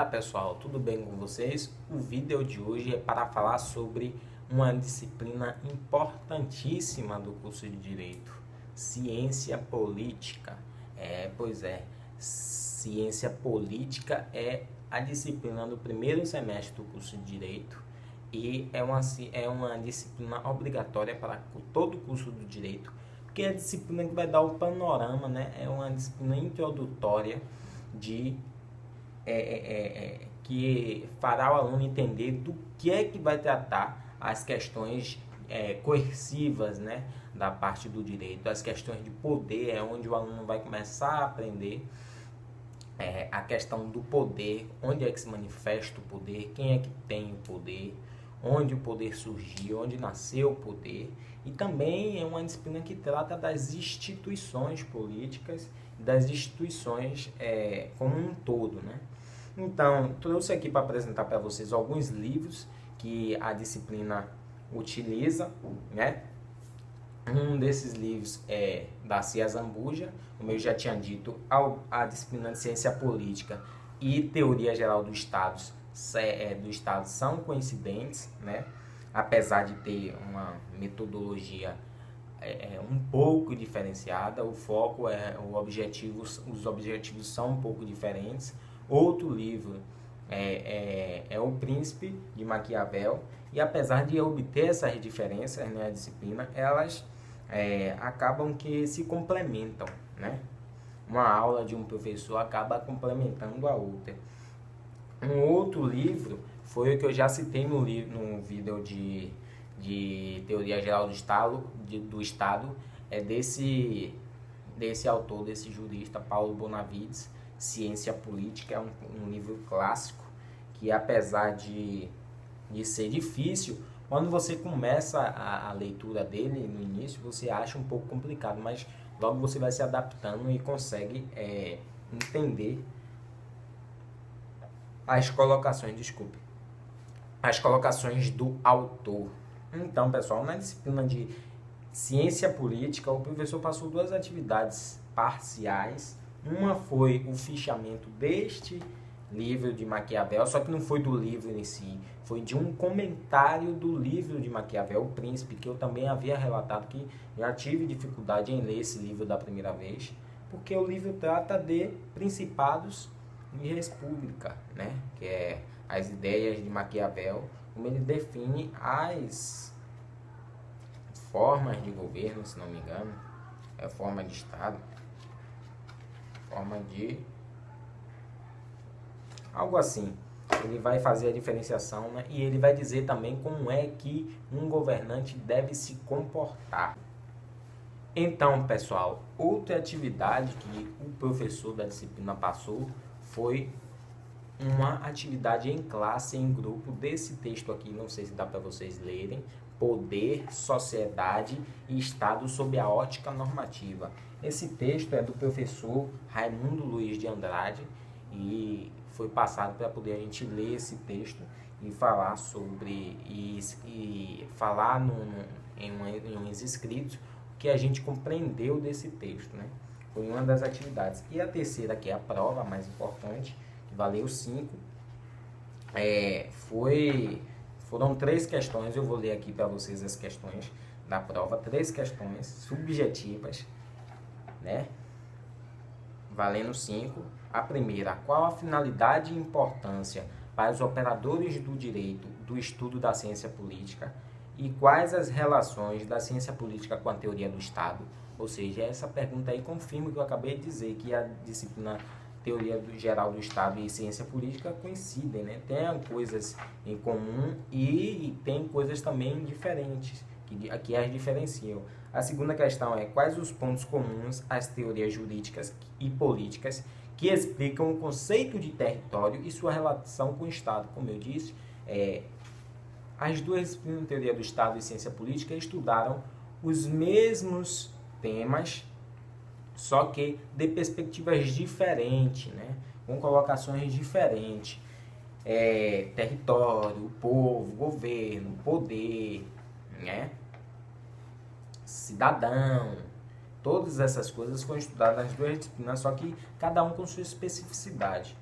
Olá pessoal, tudo bem com vocês? O vídeo de hoje é para falar sobre uma disciplina importantíssima do curso de Direito, Ciência Política. Ciência Política é a disciplina do primeiro semestre do curso de Direito e é uma disciplina obrigatória para todo o curso do Direito, porque é a disciplina que vai dar o panorama, né? É uma disciplina introdutória que fará o aluno entender do que é que vai tratar as questões coercivas, né, da parte do direito, as questões de poder, é onde o aluno vai começar a aprender a questão do poder, onde é que se manifesta o poder, quem é que tem o poder, onde o poder surgiu, onde nasceu o poder, e também é uma disciplina que trata das instituições políticas, das instituições como um todo, né? Então, trouxe aqui para apresentar para vocês alguns livros que a disciplina utiliza, né? Um desses livros é da Cia Zambuja, como eu já tinha dito, a disciplina de Ciência Política e Teoria Geral do Estado são coincidentes, né? Apesar de ter uma metodologia um pouco diferenciada, o foco os objetivos são um pouco diferentes. Outro livro é O Príncipe, de Maquiavel, e apesar de obter essas diferenças na disciplina, elas acabam que se complementam, né? Uma aula de um professor acaba complementando a outra. Um outro livro foi o que eu já citei no vídeo de Teoria Geral do Estado, é desse autor, desse jurista, Paulo Bonavides, Ciência Política. É um livro clássico que, apesar de ser difícil, quando você começa a leitura dele no início, você acha um pouco complicado, mas logo você vai se adaptando e consegue entender as colocações do autor. Então, pessoal, na disciplina de Ciência Política, o professor passou duas atividades parciais. Uma foi o fichamento deste livro de Maquiavel, só que não foi do livro em si, foi de um comentário do livro de Maquiavel, O Príncipe, que eu também havia relatado que já tive dificuldade em ler esse livro da primeira vez, porque o livro trata de principados e república, né? Que é as ideias de Maquiavel, como ele define as formas de governo, se não me engano, forma de Estado, forma de algo assim. Ele vai fazer a diferenciação, né? E ele vai dizer também como é que um governante deve se comportar. Então, pessoal, outra atividade que o professor da disciplina passou foi uma atividade em classe, em grupo, desse texto aqui, não sei se dá para vocês lerem, Poder, Sociedade e Estado sob a ótica normativa. Esse texto é do professor Raimundo Luiz de Andrade e foi passado para poder a gente ler esse texto e falar sobre e falar em uns escritos que a gente compreendeu desse texto, né? Foi uma das atividades. E a terceira, que é a prova a mais importante, que valeu 5, foram 3 questões. Eu vou ler aqui para vocês as questões da prova, 3 questões subjetivas, né? Valendo 5. A primeira: qual a finalidade e importância para os operadores do direito do estudo da ciência política e quais as relações da ciência política com a teoria do Estado? Ou seja, essa pergunta aí confirma o que eu acabei de dizer, que a disciplina Teoria Geral do Estado e Ciência Política coincidem, né? Tem coisas em comum e tem coisas também diferentes, que as diferenciam. A segunda questão é: quais os pontos comuns às teorias jurídicas e políticas que explicam o conceito de território e sua relação com o Estado? Como eu disse, as duas disciplinas, Teoria do Estado e Ciência Política, estudaram os mesmos temas, só que de perspectivas diferentes, né? Com colocações diferentes. Território, povo, governo, poder, né? Cidadão. Todas essas coisas foram estudadas nas duas disciplinas, só que cada um com sua especificidade.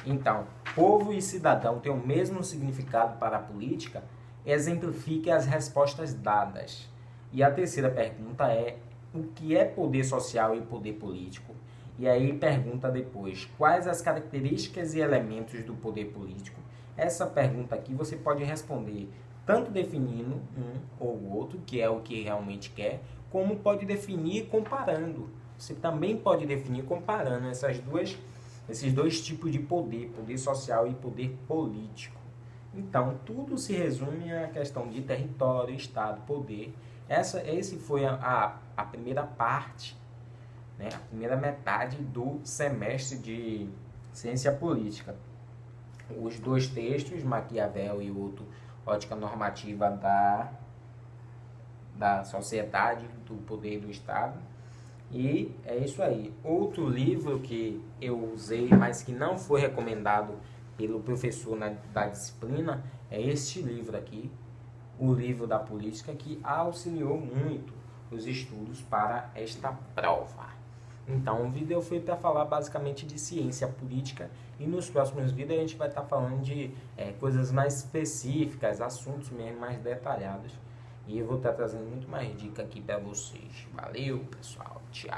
Então, povo e cidadão têm o mesmo significado para a política? Exemplifique as respostas dadas. E a terceira pergunta é: o que é poder social e poder político? E aí pergunta depois: quais as características e elementos do poder político? Essa pergunta aqui você pode responder tanto definindo um ou outro, que é o que realmente quer, como pode definir comparando. Você também pode definir comparando esses dois tipos de poder, poder social e poder político. Então, tudo se resume à questão de território, Estado, poder. Esse foi a primeira parte, né, a primeira metade do semestre de ciência política. Os dois textos, Maquiavel e o outro, Ótica Normativa da Sociedade, do Poder do Estado. E é isso aí. Outro livro que eu usei, mas que não foi recomendado pelo professor da disciplina, é este livro aqui, o livro da política, que auxiliou muito os estudos para esta prova. Então, o vídeo foi para falar basicamente de ciência política, e nos próximos vídeos a gente vai estar falando de coisas mais específicas, assuntos mesmo mais detalhados. E eu vou estar trazendo muito mais dica aqui para vocês. Valeu, pessoal. Tchau.